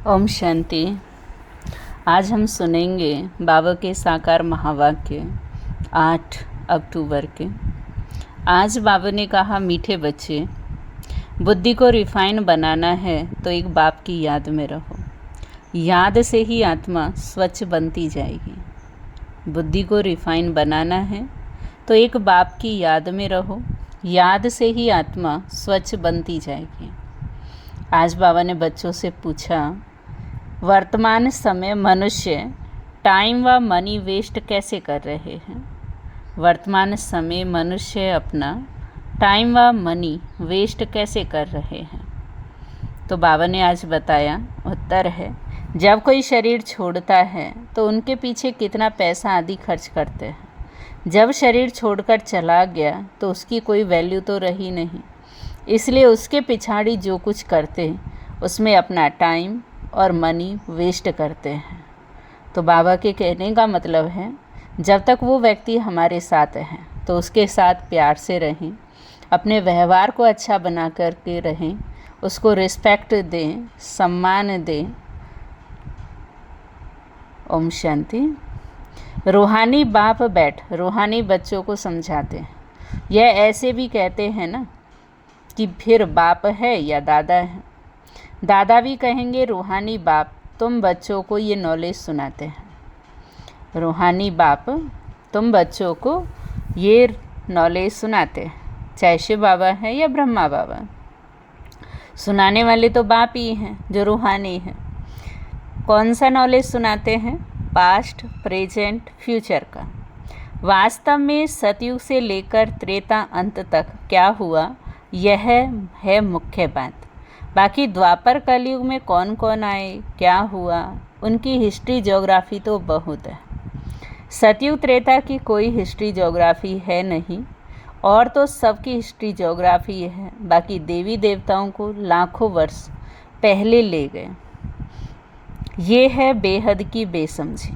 ओम शांति। आज हम सुनेंगे बाबा के साकार महावाक्य 8 अक्टूबर के। आज बाबा ने कहा, मीठे बच्चे, बुद्धि को रिफाइन बनाना है तो एक बाप की याद में रहो। याद से ही आत्मा स्वच्छ बनती जाएगी। बुद्धि को रिफाइन बनाना है तो एक बाप की याद में रहो। याद से ही आत्मा स्वच्छ बनती जाएगी। आज बाबा ने बच्चों से पूछा, वर्तमान समय मनुष्य टाइम व मनी वेस्ट कैसे कर रहे हैं? वर्तमान समय मनुष्य अपना टाइम व मनी वेस्ट कैसे कर रहे हैं? तो बाबा ने आज बताया, उत्तर है, जब कोई शरीर छोड़ता है तो उनके पीछे कितना पैसा आदि खर्च करते हैं। जब शरीर छोड़कर चला गया तो उसकी कोई वैल्यू तो रही नहीं, इसलिए उसके पिछाड़ी जो कुछ करते उसमें अपना टाइम और मनी वेस्ट करते हैं। तो बाबा के कहने का मतलब है, जब तक वो व्यक्ति हमारे साथ है तो उसके साथ प्यार से रहें, अपने व्यवहार को अच्छा बना करके रहें, उसको रिस्पेक्ट दें, सम्मान दें। ओम शांति। रूहानी बाप बैठ रूहानी बच्चों को समझाते हैं। यह ऐसे भी कहते हैं ना कि फिर बाप है या दादा है। दादा भी कहेंगे, रूहानी बाप तुम बच्चों को ये नॉलेज सुनाते हैं। रूहानी बाप तुम बच्चों को ये नॉलेज सुनाते हैं, चाहे शिव बाबा है या ब्रह्मा बाबा। सुनाने वाले तो बाप ही हैं जो रूहानी हैं। कौन सा नॉलेज सुनाते हैं? पास्ट, प्रेजेंट, फ्यूचर का। वास्तव में सतयुग से लेकर त्रेता अंत तक क्या हुआ, यह है मुख्य बात। बाकी द्वापर कलयुग में कौन कौन आए, क्या हुआ, उनकी हिस्ट्री ज्योग्राफी तो बहुत है। सतयुग त्रेता की कोई हिस्ट्री ज्योग्राफी है नहीं, और तो सबकी हिस्ट्री ज्योग्राफी है। बाकी देवी देवताओं को लाखों वर्ष पहले ले गए। ये है बेहद की बेसमझी।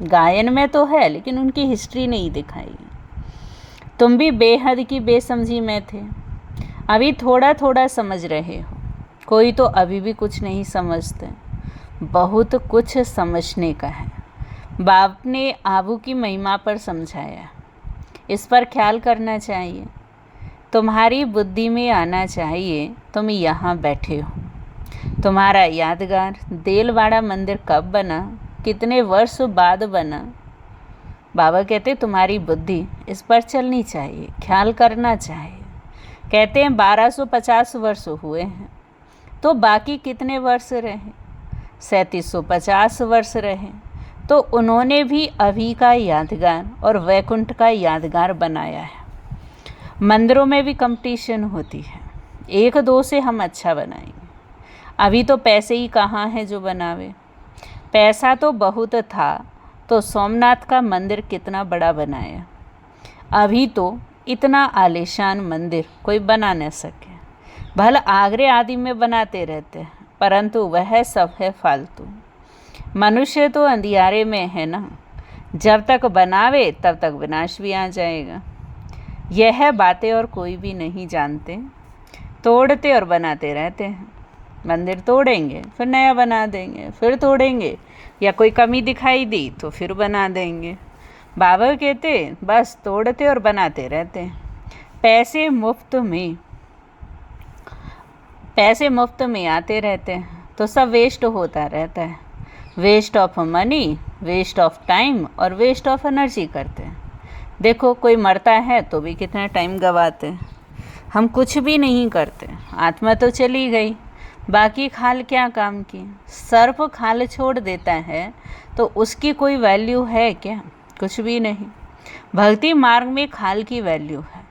गायन में तो है लेकिन उनकी हिस्ट्री नहीं दिखाई। तुम भी बेहद की बेसमझी में थे, अभी थोड़ा थोड़ा समझ रहे हो। कोई तो अभी भी कुछ नहीं समझते, बहुत कुछ समझने का है। बाप ने आबू की महिमा पर समझाया, इस पर ख्याल करना चाहिए। तुम्हारी बुद्धि में आना चाहिए तुम यहाँ बैठे हो। तुम्हारा यादगार देलवाड़ा मंदिर कब बना, कितने वर्ष बाद बना? बाबा कहते तुम्हारी बुद्धि इस पर चलनी चाहिए, ख्याल करना चाहिए। कहते हैं 1250 वर्ष हुए हैं, तो बाकी कितने वर्ष रहे? 3750 वर्ष रहे। तो उन्होंने भी अभी का यादगार और वैकुंठ का यादगार बनाया है। मंदिरों में भी कंपटीशन होती है, एक दो से हम अच्छा बनाएंगे। अभी तो पैसे ही कहाँ हैं जो बनावे। पैसा तो बहुत था तो सोमनाथ का मंदिर कितना बड़ा बनाया। अभी तो इतना आलीशान मंदिर कोई बना न सके। भले आगरे आदि में बनाते रहते हैं, परंतु वह सब है फालतू। मनुष्य तो अंधियारे में है ना, जब तक बनावे तब तक विनाश भी आ जाएगा। यह बातें और कोई भी नहीं जानते, तोड़ते और बनाते रहते हैं। मंदिर तोड़ेंगे फिर नया बना देंगे, फिर तोड़ेंगे, या कोई कमी दिखाई दी तो फिर बना देंगे। बाबा कहते बस तोड़ते और बनाते रहते हैं। पैसे मुफ्त में आते रहते हैं तो सब वेस्ट होता रहता है। Waste of money, waste of time और वेस्ट ऑफ एनर्जी करते हैं। देखो कोई मरता है तो भी कितना टाइम गवाते हैं। हम कुछ भी नहीं करते, आत्मा तो चली गई, बाकी खाल क्या काम की? सर्प खाल छोड़ देता है तो उसकी कोई वैल्यू है क्या? कुछ भी नहीं। भक्ति मार्ग में खाल की वैल्यू है।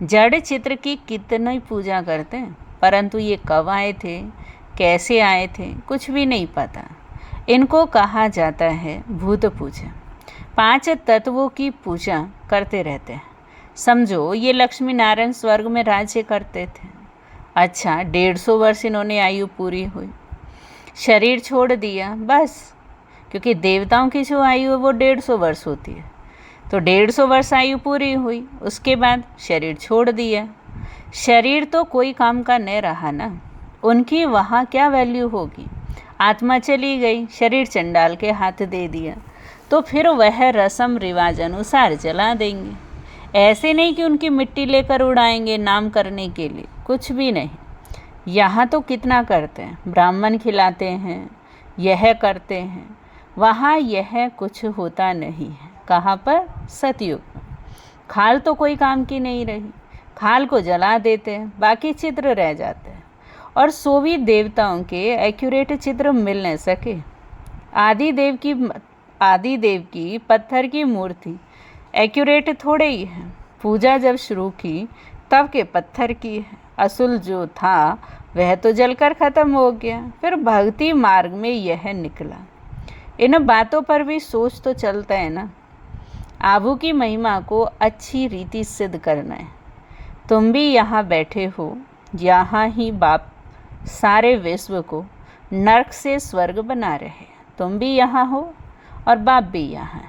जड़ चित्र की कितनी पूजा करते हैं, परंतु ये कब आए थे, कैसे आए थे, कुछ भी नहीं पता। इनको कहा जाता है भूत पूजा। 5 तत्वों की पूजा करते रहते हैं। समझो ये लक्ष्मी नारायण स्वर्ग में राज्य करते थे। अच्छा 150 वर्ष इन्होंने आयु पूरी हुई, शरीर छोड़ दिया बस, क्योंकि देवताओं की जो आयु है वो 150 वर्ष होती है। तो 150 वर्ष आयु पूरी हुई, उसके बाद शरीर छोड़ दिया। शरीर तो कोई काम का नहीं रहा ना, उनकी वहाँ क्या वैल्यू होगी? आत्मा चली गई, शरीर चंडाल के हाथ दे दिया, तो फिर वह रस्म रिवाज अनुसार जला देंगे। ऐसे नहीं कि उनकी मिट्टी लेकर उड़ाएंगे नाम करने के लिए, कुछ भी नहीं। यहाँ तो कितना करते हैं, ब्राह्मण खिलाते हैं, यह करते हैं। वहाँ यह कुछ होता नहीं है। कहाँ पर? सतयुग में। खाल तो कोई काम की नहीं रही, खाल को जला देते हैं, बाकी चित्र रह जाते हैं। और सो भी देवताओं के एक्यूरेट चित्र मिल न सके। आदिदेव की पत्थर की मूर्ति एक्यूरेट थोड़े ही है। पूजा जब शुरू की तब के पत्थर की है। असुल जो था वह तो जलकर ख़त्म हो गया, फिर भक्ति मार्ग में यह निकला। इन बातों पर भी सोच तो चलता है ना। आबू की महिमा को अच्छी रीति सिद्ध करना है। तुम भी यहाँ बैठे हो, यहाँ ही बाप सारे विश्व को नरक से स्वर्ग बना रहे। तुम भी यहाँ हो और बाप भी यहाँ है,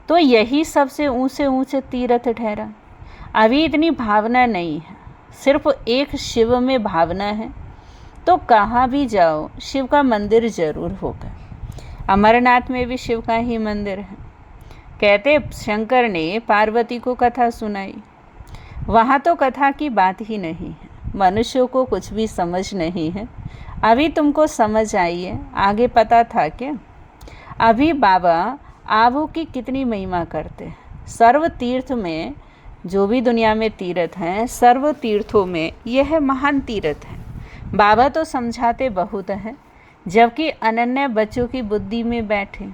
तो यही सबसे ऊंचे ऊंचे तीर्थ ठहरा। अभी इतनी भावना नहीं है, सिर्फ एक शिव में भावना है, तो कहाँ भी जाओ शिव का मंदिर जरूर होगा। अमरनाथ में भी शिव का ही मंदिर है। कहते शंकर ने पार्वती को कथा सुनाई, वहाँ तो कथा की बात ही नहीं है। मनुष्यों को कुछ भी समझ नहीं है। अभी तुमको समझ आई है, आगे पता था क्या? अभी बाबा आबू की कितनी महिमा करते हैं। सर्व तीर्थ में, जो भी दुनिया में तीर्थ हैं, सर्व तीर्थों में यह महान तीर्थ है। बाबा तो समझाते बहुत हैं, जबकि अनन्य बच्चों की बुद्धि में बैठे।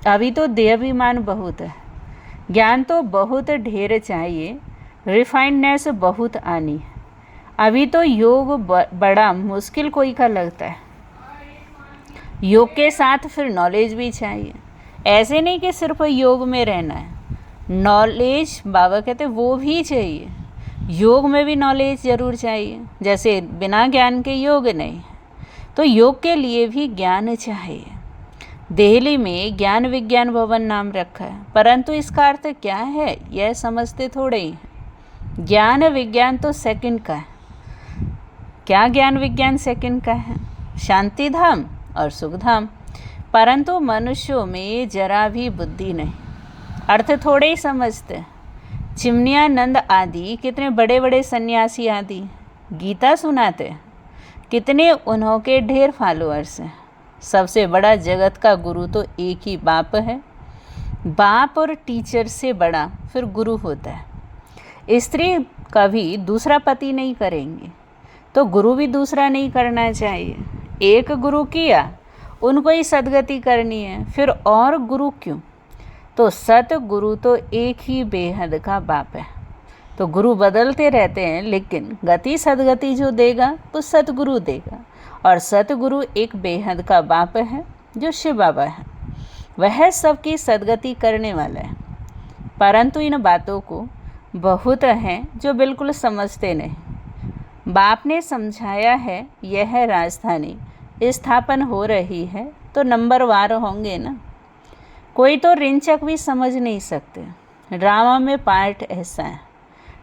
अभी तो देहाभिमान बहुत है, ज्ञान तो बहुत ढेर चाहिए, रिफाइंडनेस बहुत आनी है। अभी तो योग बड़ा मुश्किल कोई का लगता है। योग के साथ फिर नॉलेज भी चाहिए। ऐसे नहीं कि सिर्फ योग में रहना है, नॉलेज बाबा कहते वो भी चाहिए। योग में भी नॉलेज ज़रूर चाहिए, जैसे बिना ज्ञान के योग नहीं, तो योग के लिए भी ज्ञान चाहिए। दिल्ली में ज्ञान विज्ञान भवन नाम रखा है, परंतु इसका अर्थ क्या है यह समझते थोड़े ही हैं। ज्ञान विज्ञान तो सेकंड का है। क्या ज्ञान विज्ञान सेकंड का है? शांति धाम और सुख धाम। परंतु मनुष्यों में जरा भी बुद्धि नहीं, अर्थ थोड़े ही समझते। चिमनियानंद आदि कितने बड़े बड़े सन्यासी आदि गीता सुनाते, कितने उन्हों के ढेर फॉलोअर्स हैं। सबसे बड़ा जगत का गुरु तो एक ही बाप है। बाप और टीचर से बड़ा फिर गुरु होता है। स्त्री कभी दूसरा पति नहीं करेंगे, तो गुरु भी दूसरा नहीं करना चाहिए। एक गुरु किया, उनको ही सदगति करनी है, फिर और गुरु क्यों? तो सतगुरु तो एक ही बेहद का बाप है। तो गुरु बदलते रहते हैं, लेकिन गति सदगति जो देगा वो सतगुरु देगा। और सतगुरु एक बेहद का बाप है जो शिव बाबा है। वह सबकी सदगति करने वाला है। परंतु इन बातों को बहुत हैं जो बिल्कुल समझते नहीं। बाप ने समझाया है यह राजधानी स्थापन हो रही है, तो नंबरवार होंगे ना। कोई तो रिंचक भी समझ नहीं सकते। ड्रामा में पार्ट ऐसा है।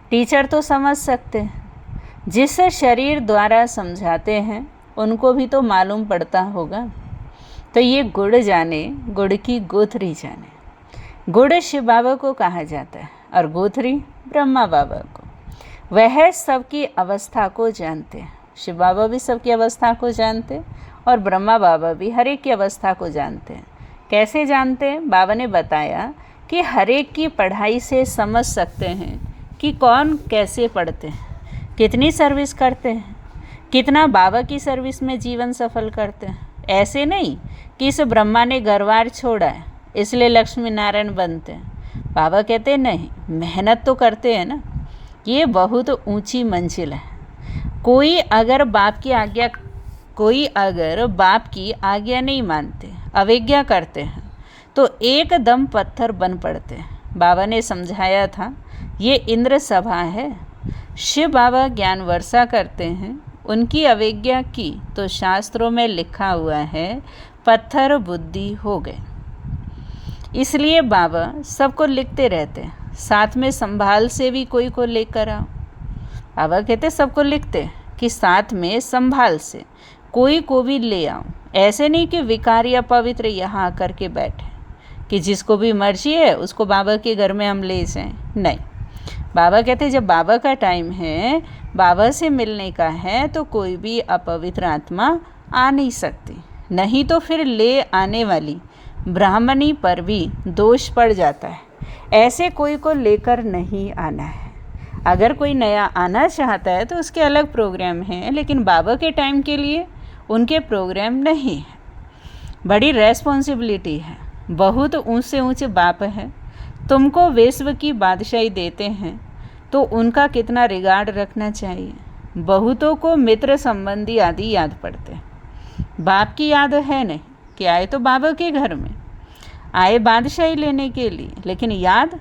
टीचर तो समझ सकते हैं, जिस शरीर द्वारा समझाते हैं उनको भी तो मालूम पड़ता होगा। तो ये गुड़ जाने, गुड़ की गोथरी जाने। गुड़ शिव बाबा को कहा जाता है और गोथरी ब्रह्मा बाबा को। वह सबकी अवस्था को जानते हैं। शिव बाबा भी सबकी अवस्था को जानते हैं और ब्रह्मा बाबा भी हर एक की अवस्था को जानते हैं। कैसे जानते हैं? बाबा ने बताया कि हर एक की पढ़ाई से समझ सकते हैं कि कौन कैसे पढ़ते हैं, कितनी सर्विस करते हैं, कितना बाबा की सर्विस में जीवन सफल करते हैं। ऐसे नहीं कि इस ब्रह्मा ने घरवार छोड़ा है इसलिए लक्ष्मी नारायण बनते हैं। बाबा कहते हैं नहीं, मेहनत तो करते हैं ना। ये बहुत ऊंची मंजिल है। कोई अगर बाप की आज्ञा नहीं मानते, अवज्ञा करते हैं, तो एकदम पत्थर बन पड़ते हैं। बाबा ने समझाया था ये इंद्र सभा है। शिव बाबा ज्ञान वर्षा करते हैं। उनकी अवज्ञा की तो शास्त्रों में लिखा हुआ है पत्थर बुद्धि हो गए। इसलिए बाबा सबको लिखते रहते हैं, साथ में संभाल से भी कोई को लेकर आओ। बाबा कहते सबको लिखते कि साथ में संभाल से कोई को भी ले आओ। ऐसे नहीं कि विकारी या पवित्र यहाँ आकर के बैठे कि जिसको भी मर्जी है उसको बाबा के घर में हम ले जाएं। नहीं, बाबा कहते हैं जब बाबा का टाइम है, बाबा से मिलने का है, तो कोई भी अपवित्र आत्मा आ नहीं सकती। नहीं तो फिर ले आने वाली ब्राह्मणी पर भी दोष पड़ जाता है। ऐसे कोई को लेकर नहीं आना है। अगर कोई नया आना चाहता है तो उसके अलग प्रोग्राम हैं, लेकिन बाबा के टाइम के लिए उनके प्रोग्राम नहीं है। बड़ी रेस्पॉन्सिबिलिटी है। बहुत ऊंचे ऊंचे बाप हैं, तुमको विश्व की बादशाही देते हैं तो उनका कितना रिगार्ड रखना चाहिए। बहुतों को मित्र संबंधी आदि याद पड़ते हैं, बाप की याद है नहीं कि आए तो बाबा के घर में, आए बादशाही लेने के लिए, लेकिन याद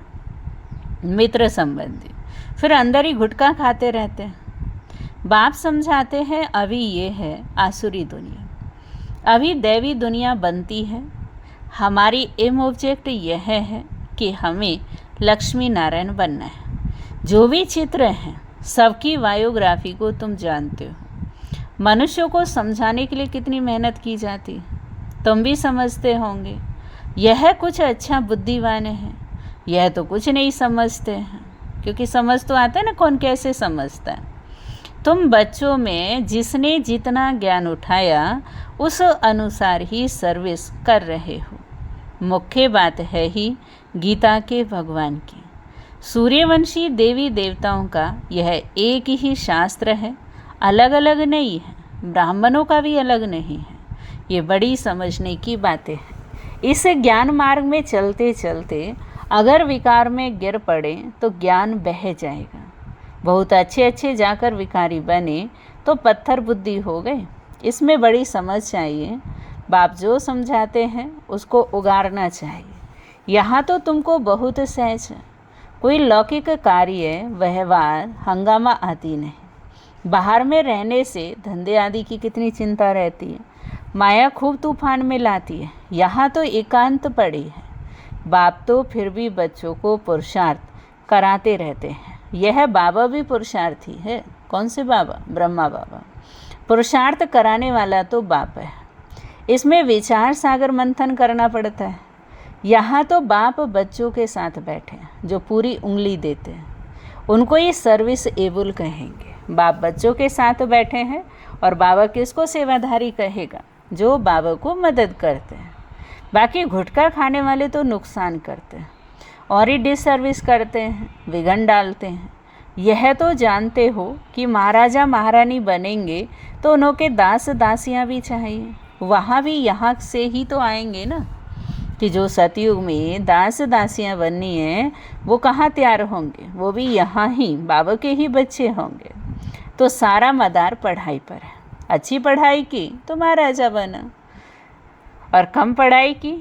मित्र संबंधी। फिर अंदर ही गुटखा खाते रहते हैं। बाप समझाते हैं अभी ये है आसुरी दुनिया, अभी दैवी दुनिया बनती है। हमारी एम ऑब्जेक्ट यह है कि हमें लक्ष्मी नारायण बनना है। जो भी चित्र हैं सबकी बायोग्राफी को तुम जानते हो। मनुष्यों को समझाने के लिए कितनी मेहनत की जाती है, तुम भी समझते होंगे। यह कुछ अच्छा बुद्धिमान है, यह तो कुछ नहीं समझते हैं, क्योंकि समझ तो आता है ना, कौन कैसे समझता है। तुम बच्चों में जिसने जितना ज्ञान उठाया उस अनुसार ही सर्विस कर रहे हो। मुख्य बात है ही गीता के भगवान की। सूर्यवंशी देवी देवताओं का यह एक ही शास्त्र है, अलग अलग नहीं है। ब्राह्मणों का भी अलग नहीं है। ये बड़ी समझने की बातें हैं। इस ज्ञान मार्ग में चलते चलते अगर विकार में गिर पड़े तो ज्ञान बह जाएगा। बहुत अच्छे जाकर विकारी बने तो पत्थर बुद्धि हो गए। इसमें बड़ी समझ चाहिए। बाप जो समझाते हैं उसको उगारना चाहिए। यहाँ तो तुमको बहुत सहज है। कोई लौकिक कार्य, व्यवहार, हंगामा आदि नहीं। बाहर में रहने से धंधे आदि की कितनी चिंता रहती है। माया खूब तूफान में लाती है। यहाँ तो एकांत पड़ी है। बाप तो फिर भी बच्चों को पुरुषार्थ कराते रहते हैं। यह बाबा भी पुरुषार्थी है। कौन से बाबा? ब्रह्मा बाबा। पुरुषार्थ कराने वाला तो बाप है। इसमें विचार सागर मंथन करना पड़ता है। यहाँ तो बाप बच्चों के साथ बैठे हैं जो पूरी उंगली देते हैं, उनको ये सर्विस एबल कहेंगे। बाप बच्चों के साथ बैठे हैं और बाबा किसको सेवाधारी कहेगा? जो बाबा को मदद करते हैं। बाकी गुटखा खाने वाले तो नुकसान करते हैं और ही डिसर्विस करते हैं, विघन डालते हैं। यह तो जानते हो कि महाराजा महारानी बनेंगे तो उनके दास दासियां भी चाहिए। वहाँ भी यहाँ से ही तो आएंगे ना, कि जो सतयुग में दास दासियां बननी है वो कहाँ तैयार होंगे? वो भी यहाँ ही बाबा के ही बच्चे होंगे। तो सारा मदार पढ़ाई पर है। अच्छी पढ़ाई की तो महाराजा बना, और कम पढ़ाई की,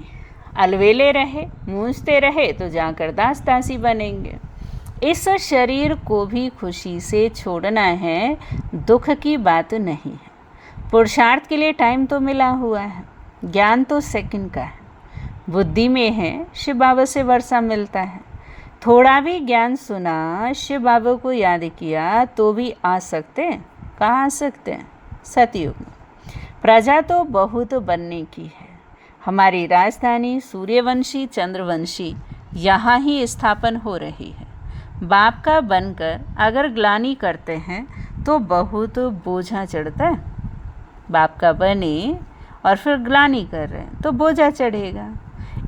अलवेले रहे, मूंझते रहे तो जाकर दास दासी बनेंगे। इस शरीर को भी खुशी से छोड़ना है, दुख की बात नहीं है। पुरुषार्थ के लिए टाइम तो मिला हुआ है, ज्ञान तो सेकंड का है। बुद्धि में है, शिव बाबा से वर्षा मिलता है। थोड़ा भी ज्ञान सुना, शिव बाबा को याद किया तो भी आ सकते हैं। कहाँ आ सकते हैं? सतयुग में। प्रजा तो बहुत बनने की है। हमारी राजधानी सूर्यवंशी चंद्रवंशी यहाँ ही स्थापन हो रही है। बाप का बनकर अगर ग्लानि करते हैं तो बहुत बोझा चढ़ता है। बाप का बने और फिर ग्लानि कर रहे हैं तो बोझा चढ़ेगा।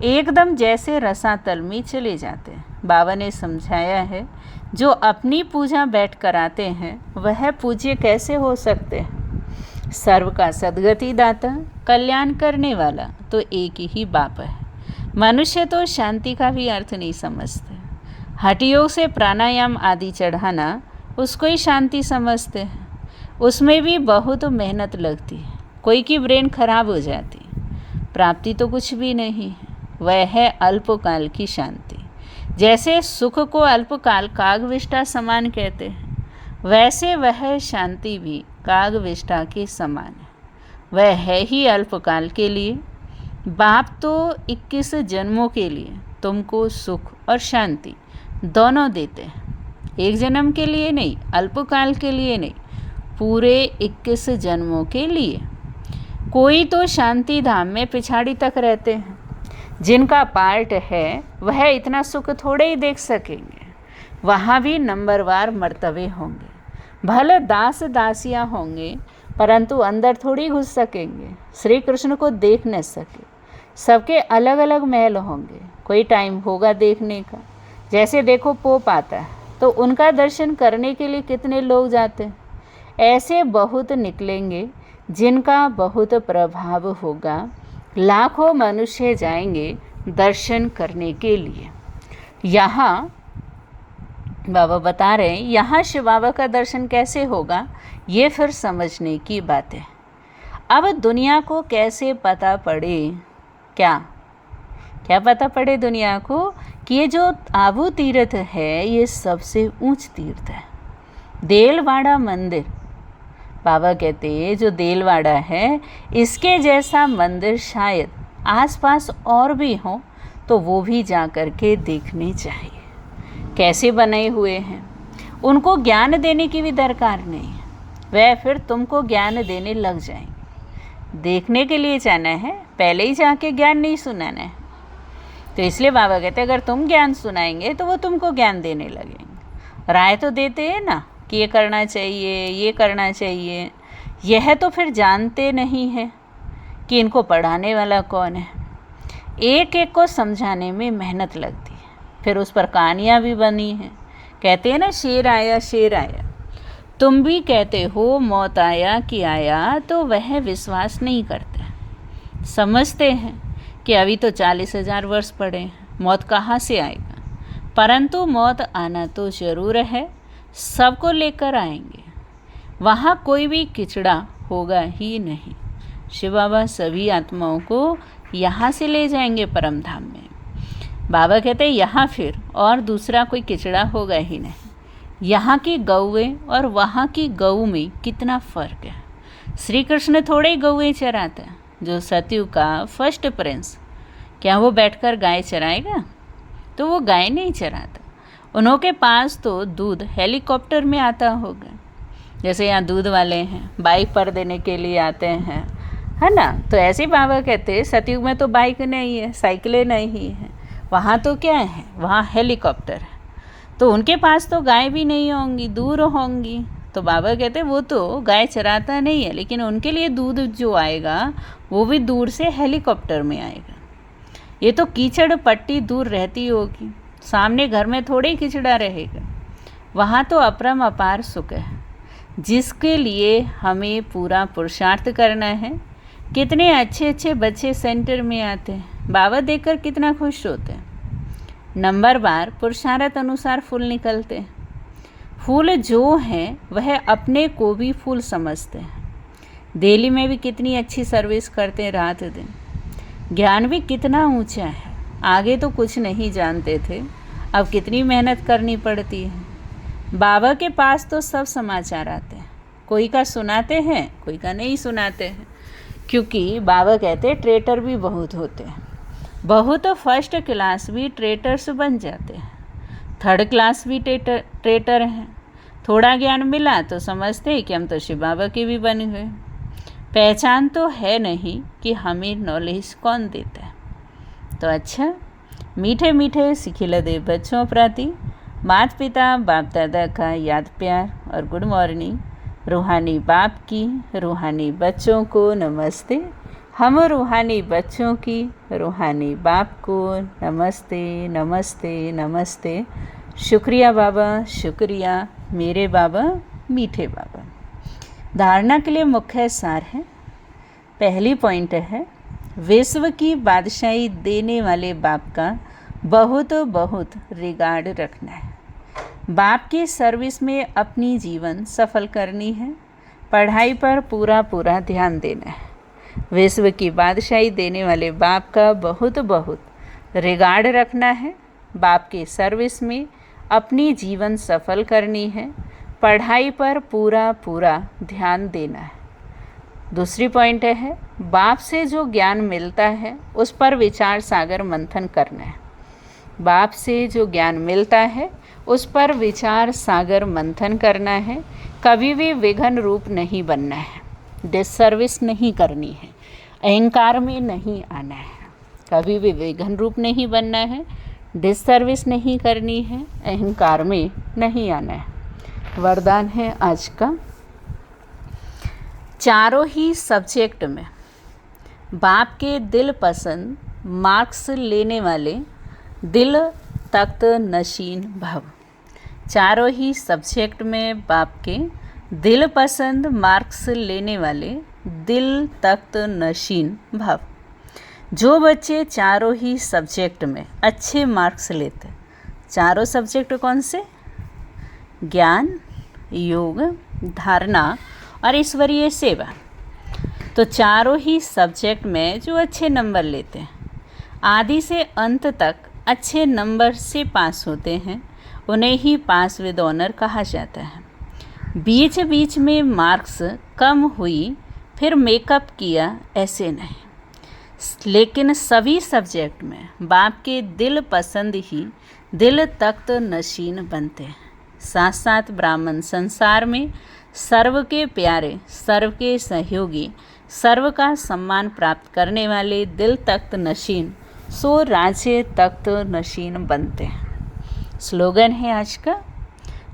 एकदम जैसे रसातल में चले जाते हैं। बाबा ने समझाया है, जो अपनी पूजा बैठ कर आते हैं वह पूज्य कैसे हो सकते हैं? सर्व का सद्गति दाता, कल्याण करने वाला तो एक ही बाप है। मनुष्य तो शांति का भी अर्थ नहीं समझते। हठयोग से प्राणायाम आदि चढ़ाना उसको ही शांति समझते हैं। उसमें भी बहुत मेहनत लगती है। कोई की ब्रेन खराब हो जाती है। प्राप्ति तो कुछ भी नहीं है, वह है अल्पकाल की शांति। जैसे सुख को अल्पकाल कागविष्टा समान कहते हैं, वैसे वह शांति भी कागविष्टा के समान है। वह है ही अल्पकाल के लिए। बाप तो 21 जन्मों के लिए तुमको सुख और शांति दोनों देते हैं। एक जन्म के लिए नहीं, अल्पकाल के लिए नहीं, पूरे 21 जन्मों के लिए। कोई तो शांति धाम में पिछाड़ी तक रहते हैं, जिनका पार्ट है वह इतना सुख थोड़े ही देख सकेंगे। वहाँ भी नंबरवार मर्तबे होंगे, भले दास दासियाँ होंगे, परंतु अंदर थोड़ी घुस सकेंगे, श्री कृष्ण को देख न सके। सबके अलग अलग महल होंगे, कोई टाइम होगा देखने का। जैसे देखो पोप आता है तो उनका दर्शन करने के लिए कितने लोग जाते हैं। ऐसे बहुत निकलेंगे जिनका बहुत प्रभाव होगा। लाखों मनुष्य जाएंगे दर्शन करने के लिए। यहाँ बाबा बता रहे हैं, यहाँ शिव बाबा का दर्शन कैसे होगा, ये फिर समझने की बात है। अब दुनिया को कैसे पता पड़े, क्या पता पड़े दुनिया को कि ये जो आबू तीर्थ है ये सबसे ऊंच तीर्थ है। देलवाड़ा मंदिर, बाबा कहते हैं जो देलवाड़ा है इसके जैसा मंदिर शायद आसपास और भी हो तो वो भी जा कर के देखने चाहिए। कैसे बने हुए हैं, उनको ज्ञान देने की भी दरकार नहीं है, वह फिर तुमको ज्ञान देने लग जाएंगे। देखने के लिए जाना है, पहले ही जाके ज्ञान नहीं सुनाना है। तो इसलिए बाबा कहते हैं अगर तुम ज्ञान सुनाएंगे तो वो तुमको ज्ञान देने लगेंगे। राय तो देते हैं ना कि ये करना चाहिए, ये करना चाहिए, यह तो फिर जानते नहीं हैं कि इनको पढ़ाने वाला कौन है। एक एक को समझाने में मेहनत लगती है, फिर उस पर कहानियाँ भी बनी हैं। कहते हैं ना शेर आया शेर आया, तुम भी कहते हो मौत आया कि आया, तो वह विश्वास नहीं करते। समझते हैं कि अभी तो 40,000 वर्ष पड़े हैं, मौत कहाँ से आएगा, परंतु मौत आना तो ज़रूर है, सबको लेकर आएंगे। वहाँ कोई भी किचड़ा होगा ही नहीं। शिव बाबा सभी आत्माओं को यहाँ से ले जाएंगे परम धाम में। बाबा कहते हैं यहाँ फिर और दूसरा कोई किचड़ा होगा ही नहीं। यहाँ की गौएं और वहाँ की गऊ में कितना फ़र्क है। श्री कृष्ण थोड़े ही गौएं चराते हैं। जो सतयुग का फर्स्ट प्रिंस, क्या वो बैठकर गाय चराएगा? तो वो गाय नहीं चराता। उनके पास तो दूध हेलीकॉप्टर में आता होगा। जैसे यहाँ दूध वाले हैं बाइक पर देने के लिए आते हैं, है ना। तो ऐसे बाबा कहते हैं सतयुग में तो बाइक नहीं है, साइकिलें नहीं है, वहाँ तो क्या है, वहाँ हेलीकॉप्टर है। तो उनके पास तो गाय भी नहीं होंगी, दूर होंगी। तो बाबा कहते हैं वो तो गाय चराता नहीं है, लेकिन उनके लिए दूध जो आएगा वो भी दूर से हेलीकॉप्टर में आएगा। ये तो कीचड़ पट्टी दूर रहती होगी, सामने घर में थोड़े कीचड़ा रहेगा। वहाँ तो अपरम अपार सुख है, जिसके लिए हमें पूरा पुरुषार्थ करना है। कितने अच्छे अच्छे बच्चे सेंटर में आते हैं, बाबा देखकर कितना खुश होते हैं। नंबर बार पुरुषार्थ अनुसार फूल निकलते हैं। फूल जो हैं वह अपने को भी फूल समझते हैं। दिल्ली में भी कितनी अच्छी सर्विस करते हैं रात दिन। ज्ञान भी कितना ऊंचा है। आगे तो कुछ नहीं जानते थे, अब कितनी मेहनत करनी पड़ती है। बाबा के पास तो सब समाचार आते हैं, कोई का सुनाते हैं, कोई का नहीं सुनाते हैं, क्योंकि बाबा कहते हैं ट्रेटर भी बहुत होते हैं। बहुत फर्स्ट क्लास भी ट्रेटर्स बन जाते हैं, थर्ड क्लास भी ट्रेटर हैं। थोड़ा ज्ञान मिला तो समझते हैं कि हम तो शिव बाबा के भी बन गए। पहचान तो है नहीं कि हमें नॉलेज कौन देता है। तो अच्छा, मीठे मीठे सिखिला दे बच्चों प्रति माता पिता बाप दादा का याद प्यार और गुड मॉर्निंग। रूहानी बाप की रूहानी बच्चों को नमस्ते। हम रूहानी बच्चों की रूहानी बाप को नमस्ते नमस्ते नमस्ते। शुक्रिया बाबा, शुक्रिया मेरे बाबा, मीठे बाबा। धारणा के लिए मुख्य सार है। पहली पॉइंट है, विश्व की बादशाही देने वाले बाप का बहुत बहुत रिगार्ड रखना है। बाप की सर्विस में अपनी जीवन सफल करनी है। पढ़ाई पर पूरा पूरा ध्यान देना है। विश्व की बादशाही देने वाले बाप का बहुत बहुत रिगार्ड रखना है। बाप की सर्विस में अपनी जीवन सफल करनी है। पढ़ाई पर पूरा पूरा ध्यान देना है। दूसरी पॉइंट है, बाप से जो ज्ञान मिलता है उस पर विचार सागर मंथन करना है। बाप से जो ज्ञान मिलता है उस पर विचार सागर मंथन करना है। कभी भी विघ्न रूप नहीं बनना है, डिसर्विस नहीं करनी है, अहंकार में नहीं आना है, कभी भी विघ्न रूप नहीं बनना है, डिससर्विस नहीं करनी है, अहंकार में नहीं आना है। वरदान है आज का, चारों ही सब्जेक्ट में बाप के दिल पसंद मार्क्स लेने वाले दिल तख्त नशीन भव। चारों ही सब्जेक्ट में बाप के दिल पसंद मार्क्स लेने वाले दिल तख्त नशीन भव। जो बच्चे चारों ही सब्जेक्ट में अच्छे मार्क्स लेते, चारों सब्जेक्ट कौन से? ज्ञान, योग, धारणा और ईश्वरीय सेवा। तो चारों ही सब्जेक्ट में जो अच्छे नंबर लेते हैं, आदि से अंत तक अच्छे नंबर से पास होते हैं, उन्हें ही पास विद ऑनर कहा जाता है। बीच बीच में मार्क्स कम हुई फिर मेकअप किया, ऐसे नहीं, लेकिन सभी सब्जेक्ट में बाप के दिल पसंद ही दिल तख्त नशीन बनते हैं। साथ साथ ब्राह्मण संसार में सर्व के प्यारे, सर्व के सहयोगी, सर्व का सम्मान प्राप्त करने वाले दिल तख्त नशीन सो राज्य तख्त नशीन बनते हैं। स्लोगन है आज का,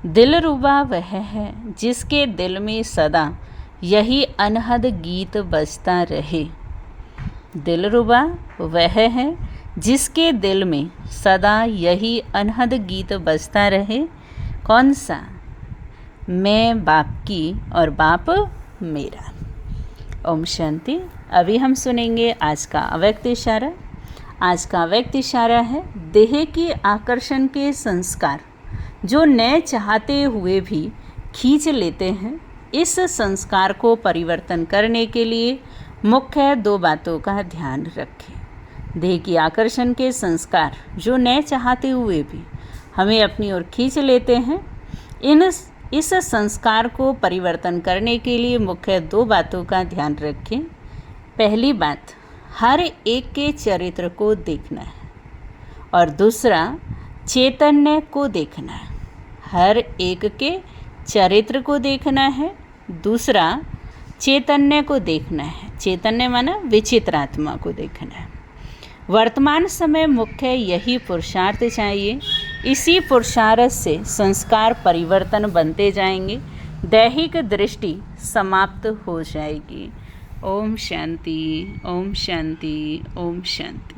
दिलरुबा वह है जिसके दिल में सदा यही अनहद गीत बजता रहे। दिलरुबा वह है जिसके दिल में सदा यही अनहद गीत बजता रहे। कौन सा? मैं बाप की और बाप मेरा। ओम शांति। अभी हम सुनेंगे आज का अव्यक्त इशारा। आज का अव्यक्त इशारा है, देह के आकर्षण के संस्कार जो न चाहते हुए भी खींच लेते हैं, इस संस्कार को परिवर्तन करने के लिए मुख्य दो बातों का ध्यान रखें। देह की आकर्षण के संस्कार जो न चाहते हुए भी हमें अपनी ओर खींच लेते हैं, इस संस्कार को परिवर्तन करने के लिए मुख्य दो बातों का ध्यान रखें। पहली बात, हर एक के चरित्र को देखना है, और दूसरा चैतन्य को देखना है। हर एक के चरित्र को देखना है, दूसरा चैतन्य को देखना है। चैतन्य माना विचित्र आत्मा को देखना है। वर्तमान समय मुख्य यही पुरुषार्थ चाहिए। इसी पुरुषार्थ से संस्कार परिवर्तन बनते जाएंगे, दैहिक दृष्टि समाप्त हो जाएगी। ओम शांति, ओम शांति, ओम शांति।